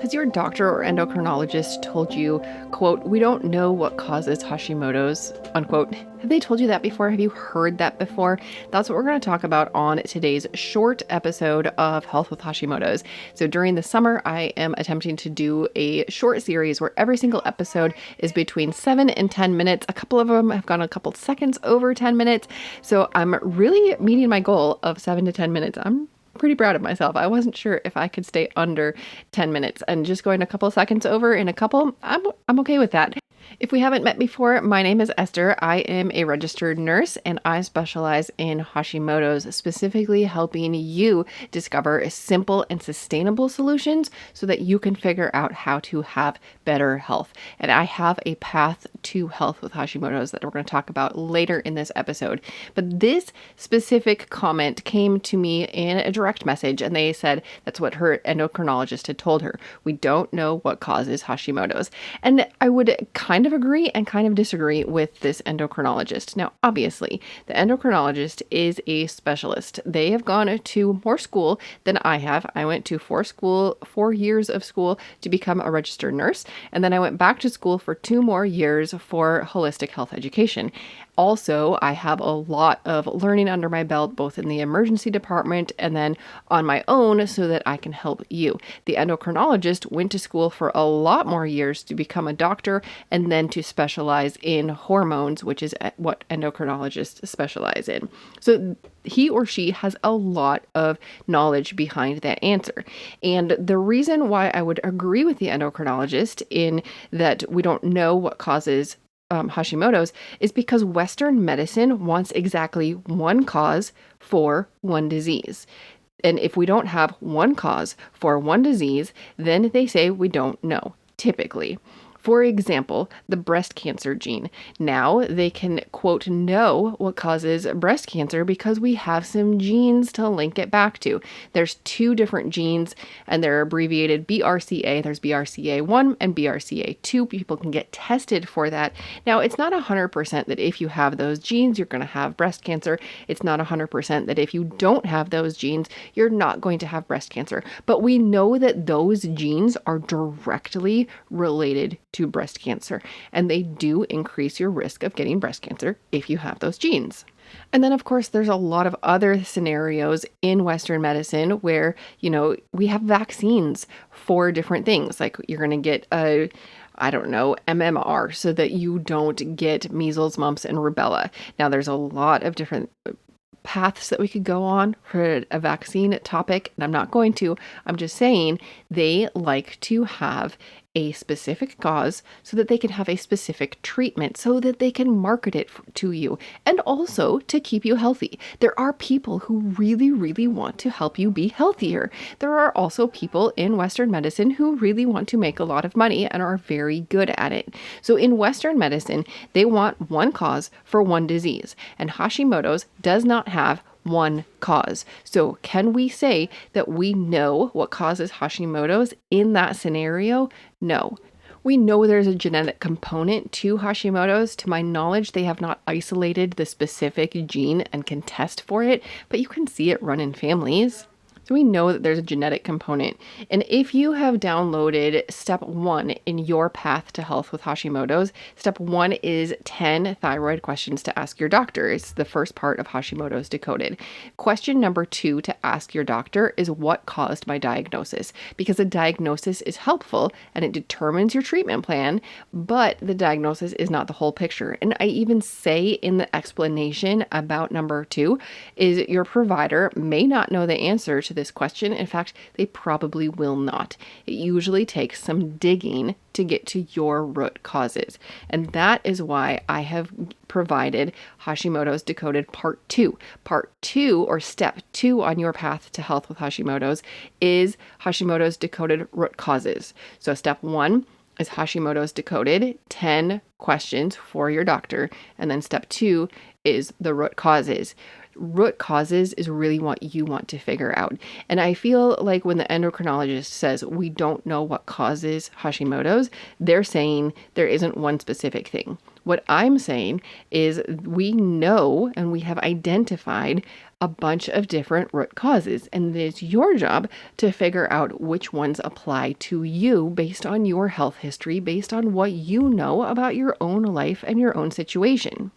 Has your doctor or endocrinologist told you, quote, "We don't know what causes Hashimoto's," unquote? Have they told you that before? Have you heard that before? That's what we're going to talk about on today's short episode of Health with Hashimoto's. So during the summer, I am attempting to do a short series where every single episode is between 7 and 10 minutes. A couple of them have gone a couple seconds over 10 minutes. So I'm really meeting my goal of 7 to 10 minutes. I'm pretty proud of myself. I wasn't sure if I could stay under 10 minutes, and just going a couple seconds over in a couple, I'm okay with that. If we haven't met before, my name is Esther. I am a registered nurse and I specialize in Hashimoto's, specifically helping you discover simple and sustainable solutions so that you can figure out how to have better health. And I have a path to health with Hashimoto's that we're going to talk about later in this episode. But this specific comment came to me in a direct message, and they said that's what her endocrinologist had told her. We don't know what causes Hashimoto's. And I would kind of agree and kind of disagree with this endocrinologist. Now, obviously, the endocrinologist is a specialist. They have gone to more school than I have. I went to 4 years of school to become a registered nurse, and then I went back to school for 2 more years for holistic health education. Also, I have a lot of learning under my belt, both in the emergency department and then on my own, so that I can help you. The endocrinologist went to school for a lot more years to become a doctor and then to specialize in hormones, which is what endocrinologists specialize in. So he or she has a lot of knowledge behind that answer. And the reason why I would agree with the endocrinologist in that we don't know what causes Hashimoto's is because Western medicine wants exactly one cause for one disease. And if we don't have one cause for one disease, then they say we don't know, typically. For example, the breast cancer gene. Now they can, quote, know what causes breast cancer because we have some genes to link it back to. There's 2 different genes and they're abbreviated BRCA. There's BRCA1 and BRCA2. People can get tested for that. Now, it's not 100% that if you have those genes, you're going to have breast cancer. It's not 100% that if you don't have those genes, you're not going to have breast cancer. But we know that those genes are directly related to breast cancer, and they do increase your risk of getting breast cancer if you have those genes. And then, of course, there's a lot of other scenarios in Western medicine where, we have vaccines for different things. Like you're going to get MMR so that you don't get measles, mumps, and rubella. Now, there's a lot of different paths that we could go on for a vaccine topic, and I'm not going to. I'm just saying they like to have a specific cause so that they can have a specific treatment, so that they can market it to you, and also to keep you healthy. There are people who really, really want to help you be healthier. There are also people in Western medicine who really want to make a lot of money and are very good at it. So in Western medicine, they want one cause for one disease, and Hashimoto's does not have one cause. So can we say that we know what causes Hashimoto's in that scenario? No. We know there's a genetic component to Hashimoto's. To my knowledge, they have not isolated the specific gene and can test for it, but you can see it run in families. So we know that there's a genetic component. And if you have downloaded step 1 in your path to health with Hashimoto's, step 1 is 10 thyroid questions to ask your doctor. It's the first part of Hashimoto's Decoded. Question number 2 to ask your doctor is what caused my diagnosis? Because a diagnosis is helpful and it determines your treatment plan, but the diagnosis is not the whole picture. And I even say in the explanation about number 2 is your provider may not know the answer to this question. In fact, they probably will not. It usually takes some digging to get to your root causes. And that is why I have provided Hashimoto's Decoded Part 2. Part 2, or Step 2 on your path to health with Hashimoto's, is Hashimoto's Decoded Root Causes. So Step 1 is Hashimoto's Decoded, 10 questions for your doctor. And then Step 2 is the root causes. Root causes is really what you want to figure out. And I feel like when the endocrinologist says we don't know what causes Hashimoto's, they're saying there isn't one specific thing. What I'm saying is we know and we have identified a bunch of different root causes, and it's your job to figure out which ones apply to you based on your health history, based on what you know about your own life and your own situation.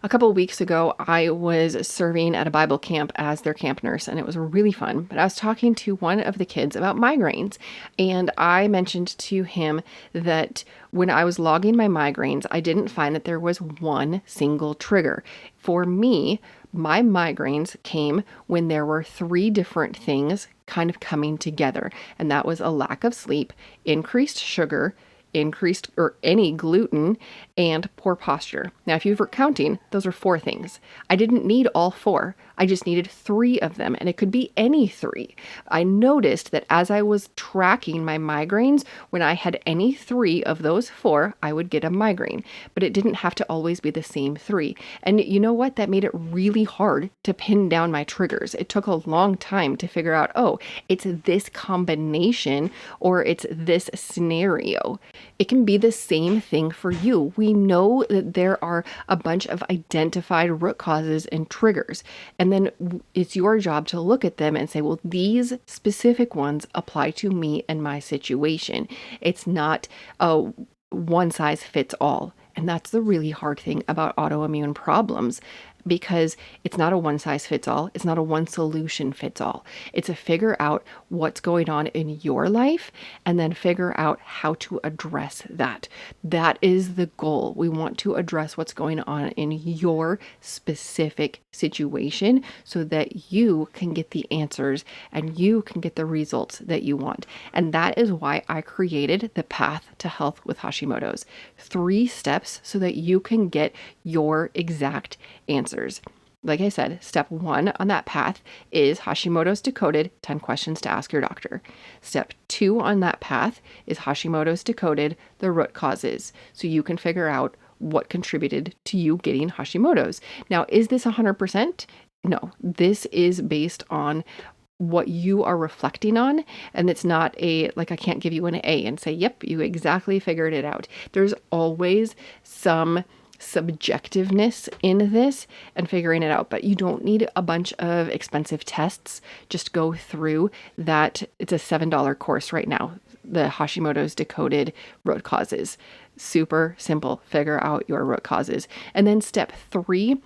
A couple of weeks ago, I was serving at a Bible camp as their camp nurse, and it was really fun. But I was talking to one of the kids about migraines, and I mentioned to him that when I was logging my migraines, I didn't find that there was one single trigger. For me, my migraines came when there were three different things kind of coming together, and that was a lack of sleep, increased sugar, increased or any gluten, and poor posture. Now, if you were counting, those are 4 things. I didn't need all 4. I just needed 3 of them, and it could be any 3. I noticed that as I was tracking my migraines, when I had any 3 of those 4, I would get a migraine, but it didn't have to always be the same 3. And you know what? That made it really hard to pin down my triggers. It took a long time to figure out, oh, it's this combination or it's this scenario. It can be the same thing for you. We know that there are a bunch of identified root causes and triggers. And then it's your job to look at them and say, well, these specific ones apply to me and my situation. It's not a one size fits all. And that's the really hard thing about autoimmune problems, because it's not a one size fits all. It's not a one solution fits all. It's a figure out what's going on in your life and then figure out how to address that. That is the goal. We want to address what's going on in your specific situation so that you can get the answers and you can get the results that you want. And that is why I created the Path to Health with Hashimoto's. 3 steps so that you can get your exact answers. Like I said, step 1 on that path is Hashimoto's Decoded, 10 questions to ask your doctor. Step 2 on that path is Hashimoto's Decoded, the root causes, so you can figure out what contributed to you getting Hashimoto's. Now, is this 100%? No, this is based on what you are reflecting on. And it's not like I can't give you an A and say, yep, you exactly figured it out. There's always some subjectiveness in this and figuring it out, but you don't need a bunch of expensive tests. Just go through that. It's a $7 course right now, the Hashimoto's Decoded root causes. Super simple. Figure out your root causes. And then step 3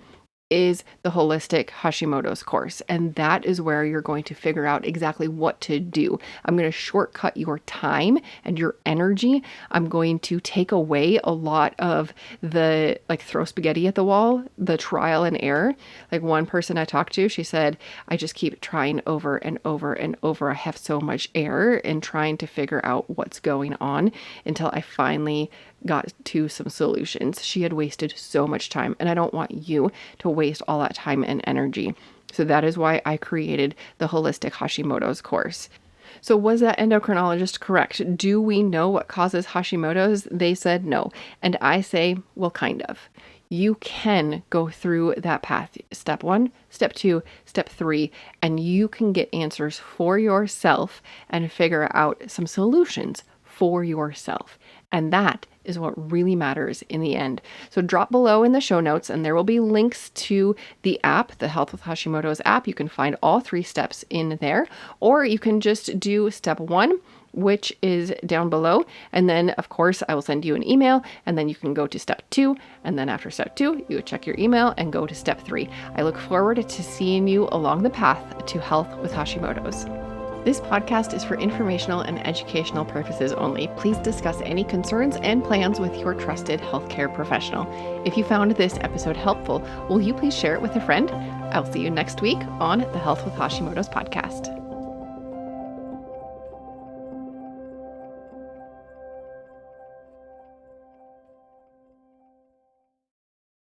is the Holistic Hashimoto's course. And that is where you're going to figure out exactly what to do. I'm going to shortcut your time and your energy. I'm going to take away a lot of the throw spaghetti at the wall, the trial and error. Like one person I talked to, she said, I just keep trying over and over and over. I have so much error in trying to figure out what's going on until I finally got to some solutions. She had wasted so much time, and I don't want you to waste all that time and energy. So that is why I created the Holistic Hashimoto's course. So was that endocrinologist correct? Do we know what causes Hashimoto's? They said no. And I say, well, kind of. You can go through that path. Step 1, step 2, step 3, and you can get answers for yourself and figure out some solutions for yourself. And that is what really matters in the end. So drop below in the show notes and there will be links to the app, the Health with Hashimoto's app. You can find all 3 steps in there, or you can just do step 1, which is down below. And then of course I will send you an email, and then you can go to step 2. And then after step 2, you would check your email and go to step 3. I look forward to seeing you along the path to health with Hashimoto's. This podcast is for informational and educational purposes only. Please discuss any concerns and plans with your trusted healthcare professional. If you found this episode helpful, will you please share it with a friend? I'll see you next week on the Health with Hashimoto's podcast.